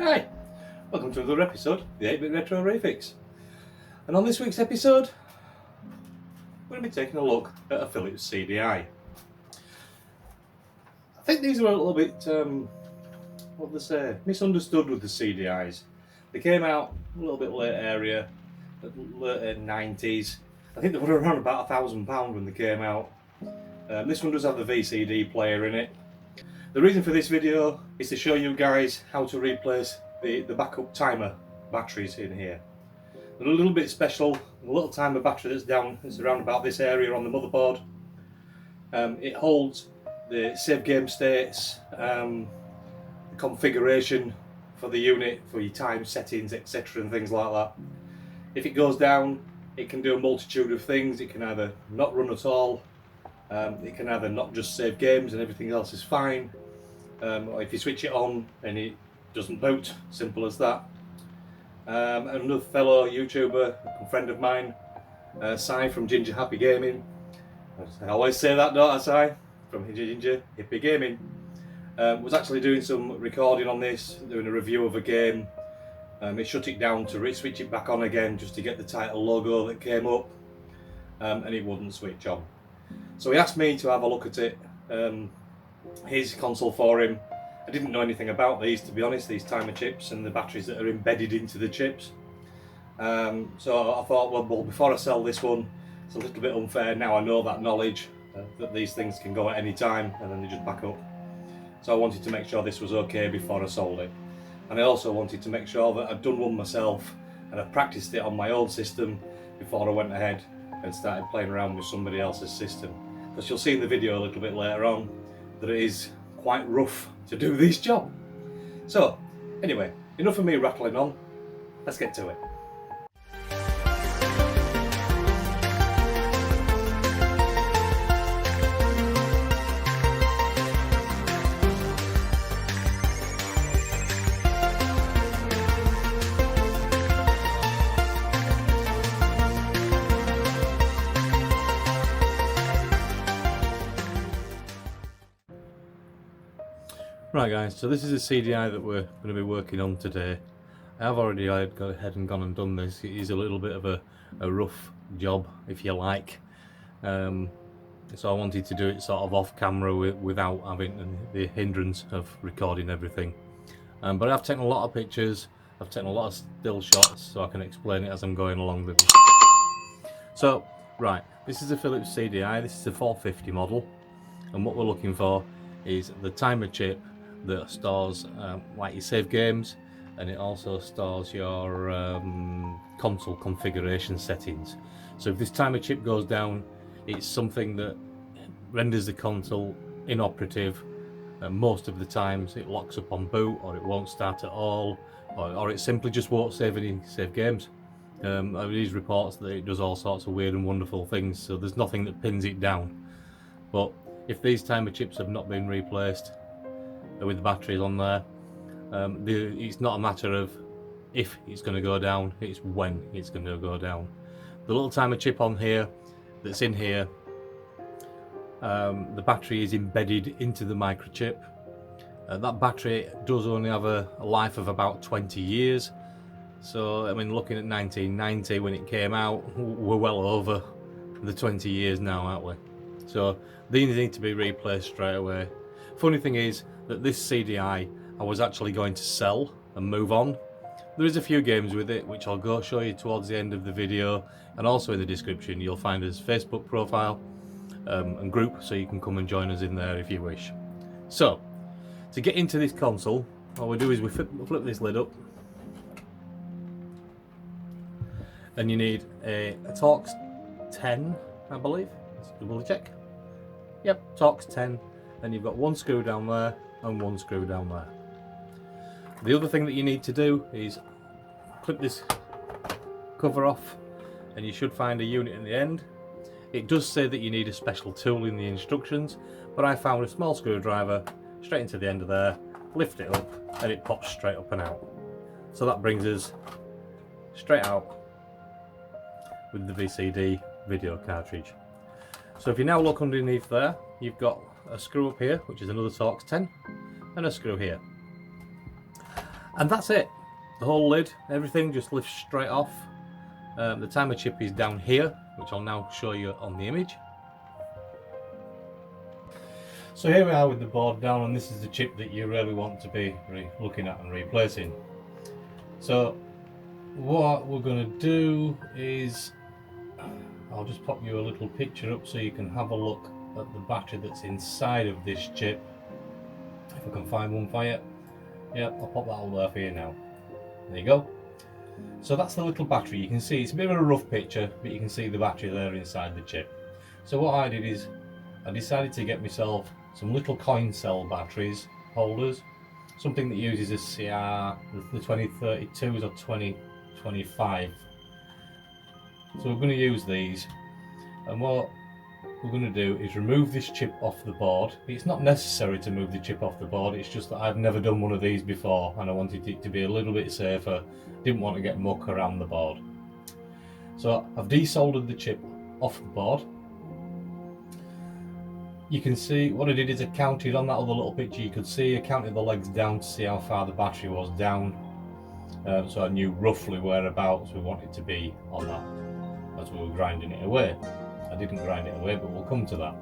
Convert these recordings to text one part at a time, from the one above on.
Hi, welcome to another episode of the 8-Bit Retro Refix. And on this week's episode, we're going to be taking a look at a Philips CDI. I think these are a little bit, what they say, misunderstood with the CDIs. They came out a little bit late 90s. I think they were around about £1,000 when they came out. This one does have the VCD player in it. The reason for this video is to show you guys how to replace the backup timer batteries in here. They're a little bit special. The little timer battery that's down is around about this area on the motherboard. It holds the save game states, the configuration for the unit, for your time settings, etc. and things like that. If it goes down, it can do a multitude of things. It can either not run at all, it can either not just save games and everything else is fine, or if you switch it on and it doesn't boot, simple as that. Another fellow YouTuber, a friend of mine, Si from Ginger Happy Gaming, I always say that, don't I, Si? From Ginger Happy Gaming, was actually doing some recording on this, doing a review of a game. He shut it down to switch it back on again just to get the title logo that came up, and it wouldn't switch on. So he asked me to have a look at it, his console for him. I didn't know anything about these, to be honest, these timer chips and the batteries that are embedded into the chips. So I thought, well, before I sell this one, it's a little bit unfair. Now I know that knowledge, that these things can go at any time and then they just back up. So I wanted to make sure this was okay before I sold it. And I also wanted to make sure that I'd done one myself and I practiced it on my own system before I went ahead and started playing around with somebody else's system. Because you'll see in the video a little bit later on that it is quite rough to do this job. So anyway, enough of me rattling on, let's get to it. Right guys, so this is a CDI that we're going to be working on today. I have already gone ahead and gone and done this. It is a little bit of a rough job, if you like. So I wanted to do it sort of off camera without having the hindrance of recording everything. But I've taken a lot of pictures, I've taken a lot of still shots so I can explain it as I'm going along with it. So, right, this is a Philips CDI, this is a 450 model, and what we're looking for is the timer chip that stores like your save games, and it also stores your console configuration settings. So if this timer chip goes down, it's something that renders the console inoperative. Most of the times it locks up on boot, or it won't start at all, or it simply just won't save any save games. These reports that it does all sorts of weird and wonderful things, so there's nothing that pins it down. But if these timer chips have not been replaced with the batteries on there, it's not a matter of if it's going to go down, it's when it's going to go down. The little timer chip on here, that's in here, the battery is embedded into the microchip. That battery does only have a life of about 20 years. So, I mean, looking at 1990 when it came out, we're well over the 20 years now, aren't we? So these need to be replaced straight away. Funny thing is that this CDI I was actually going to sell and move on. There is a few games with it which I'll go show you towards the end of the video, and also in the description you'll find his Facebook profile and group, so you can come and join us in there if you wish. So to get into this console, all we do is we flip this lid up, and you need a Torx 10, I believe. Let's double check. Yep, Torx 10, and you've got one screw down there and one screw down there. The other thing that you need to do is clip this cover off, and you should find a unit in the end. It does say that you need a special tool in the instructions, but I found a small screwdriver straight into the end of there, lift it up, and it pops straight up and out. So that brings us straight out with the VCD video cartridge. So if you now look underneath there, you've got a screw up here, which is another Torx 10, and a screw here. And that's it. The whole lid, everything just lifts straight off. The timer chip is down here, which I'll now show you on the image. So here we are with the board down, and this is the chip that you really want to be looking at and replacing. So what we're going to do is, I'll just pop you a little picture up so you can have a look at the battery that's inside of this chip. If I can find one for you. Yeah, I'll pop that all there for you now. There you go. So that's the little battery. You can see it's a bit of a rough picture, but you can see the battery there inside the chip. So what I did is I decided to get myself some little coin cell batteries holders, something that uses a CR, the 2032s or 2025. So we're going to use these, and what we're going to do is remove this chip off the board. It's not necessary to move the chip off the board, it's just that I've never done one of these before and I wanted it to be a little bit safer, didn't want to get muck around the board. So I've desoldered the chip off the board. You can see what I did is I counted on that other little picture. You could see I counted the legs down to see how far the battery was down, so I knew roughly whereabouts we wanted to be on that as we were grinding it away. I didn't grind it away, but we'll come to that.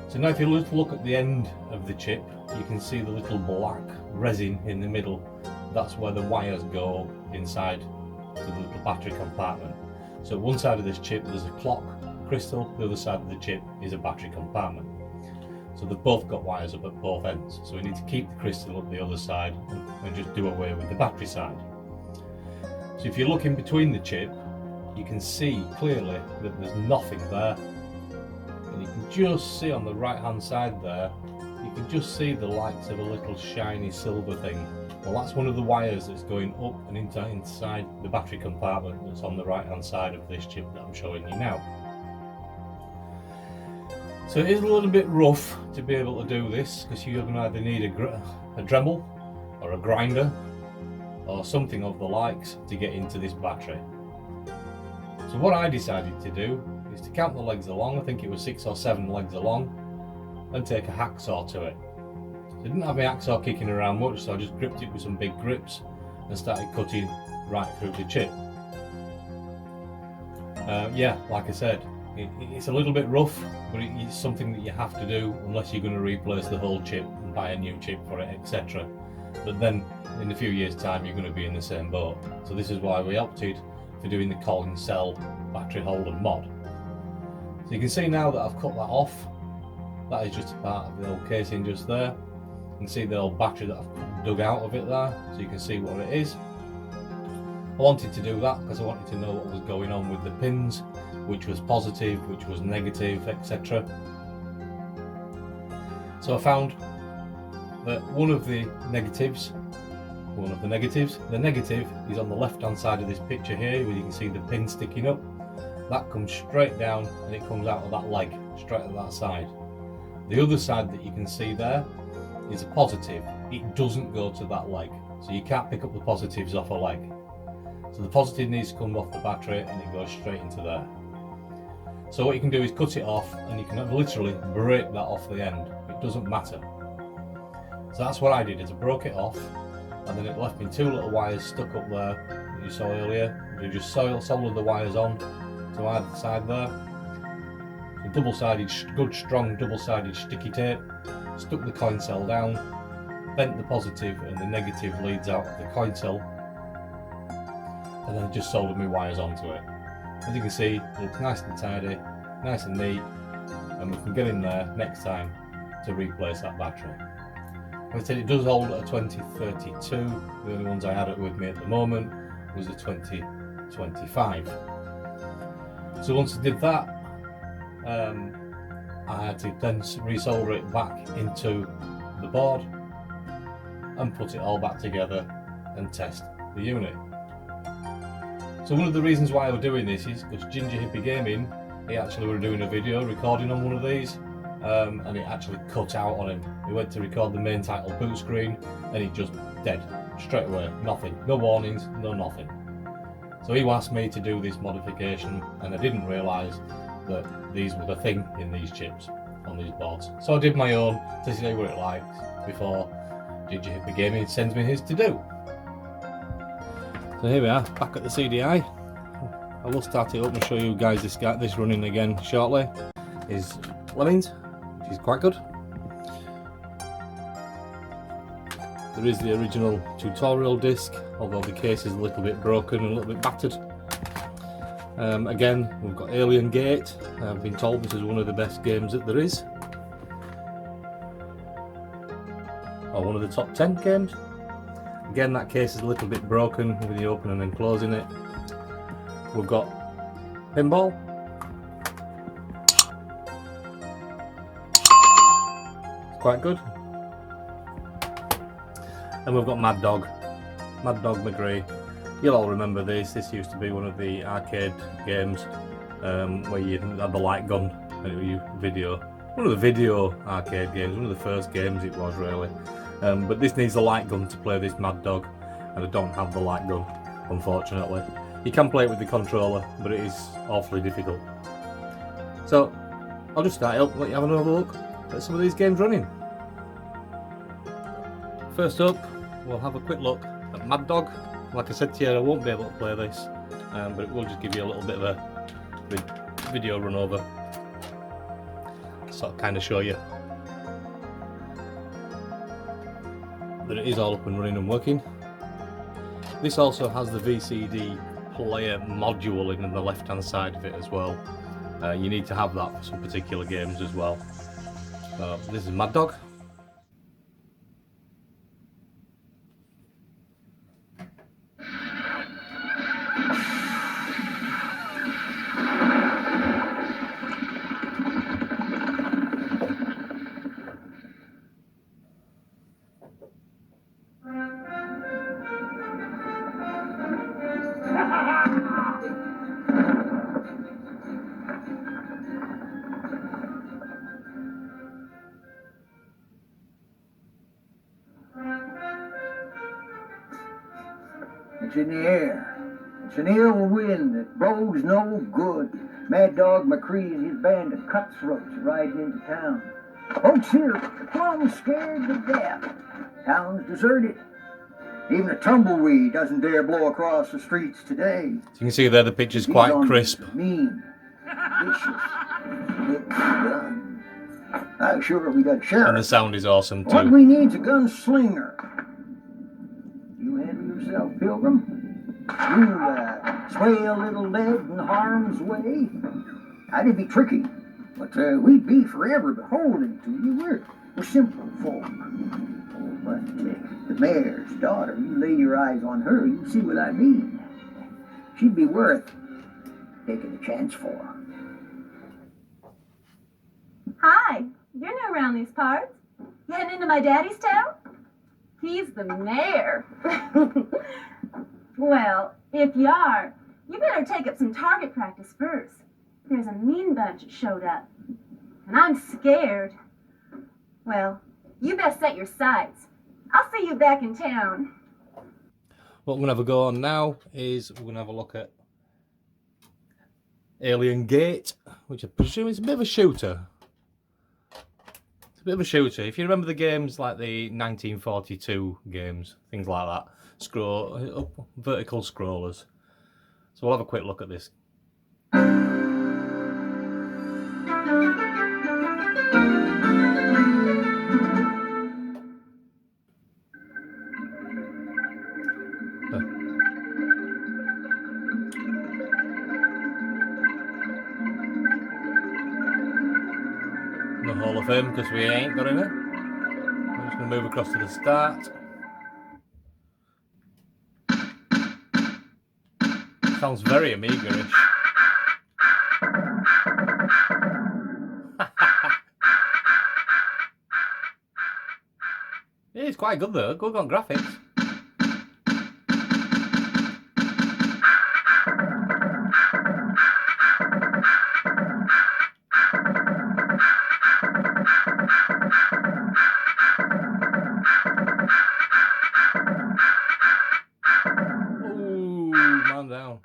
So now if you look at the end of the chip, you can see the little black resin in the middle. That's where the wires go inside to the little battery compartment. So one side of this chip there's a clock crystal, the other side of the chip is a battery compartment. So they've both got wires up at both ends. So we need to keep the crystal up the other side and just do away with the battery side. So if you look in between the chip, you can see clearly that there's nothing there. And you can just see on the right hand side there, you can just see the lights of a little shiny silver thing. Well, that's one of the wires that's going up and inside the battery compartment that's on the right hand side of this chip that I'm showing you now. So it is a little bit rough to be able to do this, because you're going to either need a Dremel or a grinder or something of the likes to get into this battery. So what I decided to do is to count the legs along. I think it was 6 or 7 legs along, and take a hacksaw to it. So I didn't have my hacksaw kicking around much, so I just gripped it with some big grips and started cutting right through the chip. Yeah, like I said, it's a little bit rough, but it's something that you have to do unless you're going to replace the whole chip and buy a new chip for it, etc. But then in a few years time you're going to be in the same boat. So this is why we opted for doing the coin cell battery holder mod. So you can see now that I've cut that off. That is just a part of the old casing just there. You can see the old battery that I've dug out of it there, so you can see what it is. I wanted to do that because I wanted to know what was going on with the pins, which was positive, which was negative, etc. So I found that one of the negatives, the negative is on the left hand side of this picture here, where you can see the pin sticking up. That comes straight down and it comes out of that leg, straight at that side. The other side that you can see there is a positive. It doesn't go to that leg, so you can't pick up the positives off a leg. So the positive needs to come off the battery and it goes straight into there. So what you can do is cut it off, and you can literally break that off the end. It doesn't matter. So that's what I did, is I broke it off, and then it left me 2 little wires stuck up there that you saw earlier. You just soldered the wires on to either side there. So double-sided, good strong double-sided sticky tape, stuck the coin cell down, bent the positive and the negative leads out of the coin cell, and then just soldered my wires onto it. As you can see, it looks nice and tidy, nice and neat, and we can get in there next time to replace that battery. Like I said, it does hold a 2032. The only ones I had it with me at the moment was the 2025. So once I did that, I had to then resolder it back into the board and put it all back together and test the unit. So one of the reasons why I was doing this is because Ginger Hippie Gaming, he actually were doing a video recording on one of these, and it actually cut out on him. He went to record the main title boot screen and it just dead, straight away, nothing, no warnings, no nothing. So he asked me to do this modification, and I didn't realise that these were the thing in these chips on these boards. So I did my own to see what it liked before Did you hit the game it sends me his to do? So here we are, back at the CDI. I will start it up and show you guys this running again shortly. Is Lemmings, which is quite good. There is the original tutorial disc, although the case is a little bit broken and a little bit battered. Again, we've got Alien Gate. I've been told this is one of the best games that there is, or one of the top 10 games. Again, that case is a little bit broken with the opening and closing it. We've got Pinball. It's quite good. And we've got Mad Dog McGree. You'll all remember this. This used to be one of the arcade games where you had the light gun and video. One of the video arcade games, one of the first games it was really. But this needs a light gun to play this Mad Dog, and I don't have the light gun, unfortunately. You can play it with the controller, but it is awfully difficult. So I'll just start up, let you have another look at some of these games running. First up, we'll have a quick look at Mad Dog. Like I said to you, I won't be able to play this, but it will just give you a little bit of a video run over, sort of kind of show you that it is all up and running and working. This also has the VCD player module in the left hand side of it as well. You need to have that for some particular games as well. This is Mad Dog. It's in the air. It's an ill wind that blows no good. Mad Dog McCree and his band of cutthroats riding into town. Folks here plumb scared to death. Town's deserted. Even a tumbleweed doesn't dare blow across the streets today. So you can see there the picture's quite crisp. Mean, vicious, getting done. I'm sure we got a sheriff. And the sound is awesome too. What we need's a gunslinger. You handle yourself, Pilgrim. You sway a little lead in harm's way. I'd be tricky, but we'd be forever beholden to you. We're simple folk. Oh, but the mayor's daughter, you lay your eyes on her, you see what I mean. She'd be worth taking a chance for. Hi, you're new around these parts. You heading into my daddy's town? He's the mayor. Well, if you are, you better take up some target practice first. There's a mean bunch that showed up, and I'm scared. Well, you best set your sights. I'll see you back in town. What we're going to have a go on now is we're going to have a look at Alien Gate, which I presume is a bit of a shooter. It's a bit of a shooter. If you remember the games like the 1942 games, things like that, vertical scrollers. So we'll have a quick look at this. The Hall of Fame, because we ain't got in it. I'm just going to move across to the start. Sounds very Amiga-ish. It's quite good though, good on graphics. Down.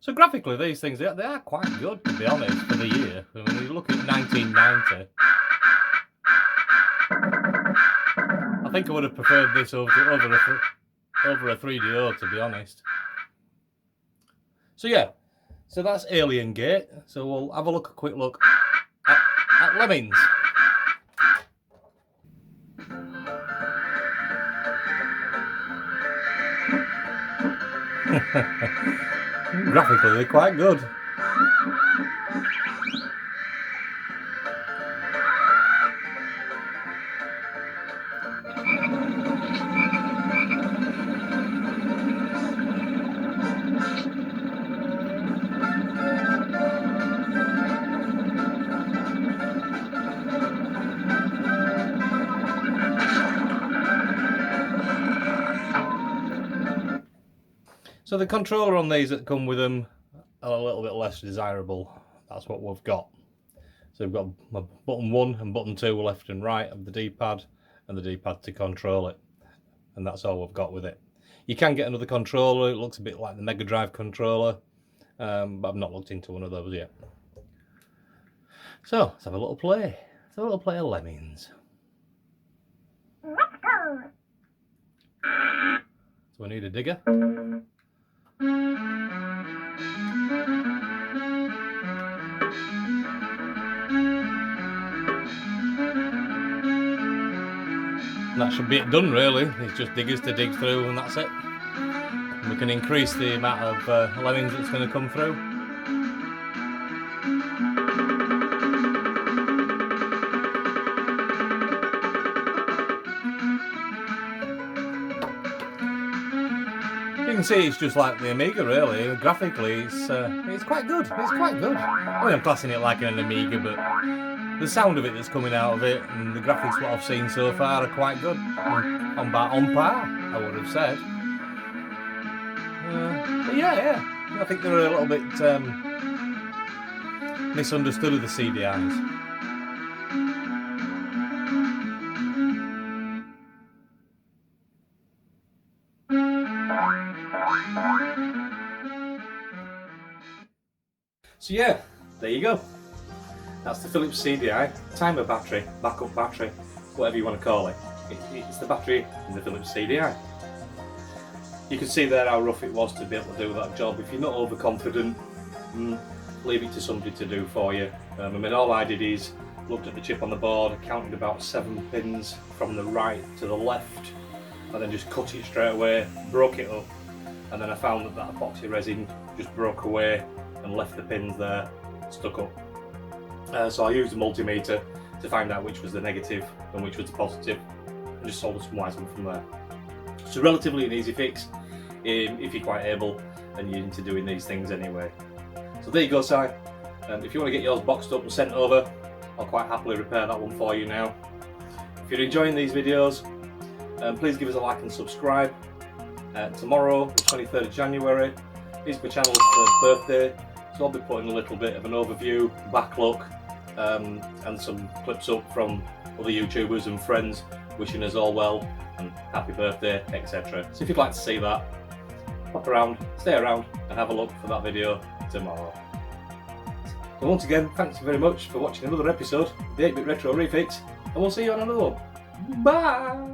So graphically these things, they are quite good to be honest for the year. I mean, you look at 1990. I think I would have preferred this over a 3DO, to be honest. So yeah, so that's Alien Gate. So we'll have a quick look at Lemmings. Graphically, they're quite good. So the controller on these that come with them are a little bit less desirable. That's what we've got. So we've got button 1 and button 2 left and right of the D-pad, and the D-pad to control it. And that's all we've got with it. You can get another controller. It looks a bit like the Mega Drive controller, but I've not looked into one of those yet. So let's have a little play. Let's have a little play of Lemmings. Let's go. So we need a digger. And that should be it done, really. It's just diggers to dig through, and that's it. And we can increase the amount of lemmings that's going to come through. You can see it's just like the Amiga, really. Graphically, it's quite good. It's quite good. I mean, I'm classing it like an Amiga, but the sound of it that's coming out of it and the graphics what I've seen so far are quite good. On par, I would have said. But yeah, I think they're a little bit misunderstood with the CDIs. So yeah, there you go. That's the Philips CDI, timer battery, backup battery, whatever you want to call it. It's the battery in the Philips CDI. You can see there how rough it was to be able to do that job. If you're not overconfident, leave it to somebody to do for you. I mean, all I did is looked at the chip on the board, counted about 7 pins from the right to the left, and then just cut it straight away, broke it up, and then I found that that epoxy resin just broke away and left the pins there stuck up. So I used a multimeter to find out which was the negative and which was the positive, and just soldered some wires from there. So relatively an easy fix if you're quite able and you're into doing these things anyway. So there you go, Si. If you want to get yours boxed up and sent over, I'll quite happily repair that one for you now. If you're enjoying these videos, please give us a like and subscribe. Tomorrow, the 23rd of January, is my channel's first birthday, so I'll be putting a little bit of an overview, back look, and some clips up from other YouTubers and friends wishing us all well and happy birthday, etc. So if you'd like to see that, pop around, stay around and have a look for that video tomorrow. So once again, thanks very much for watching another episode of the 8-Bit Retro Refix, and we'll see you on another one. Bye!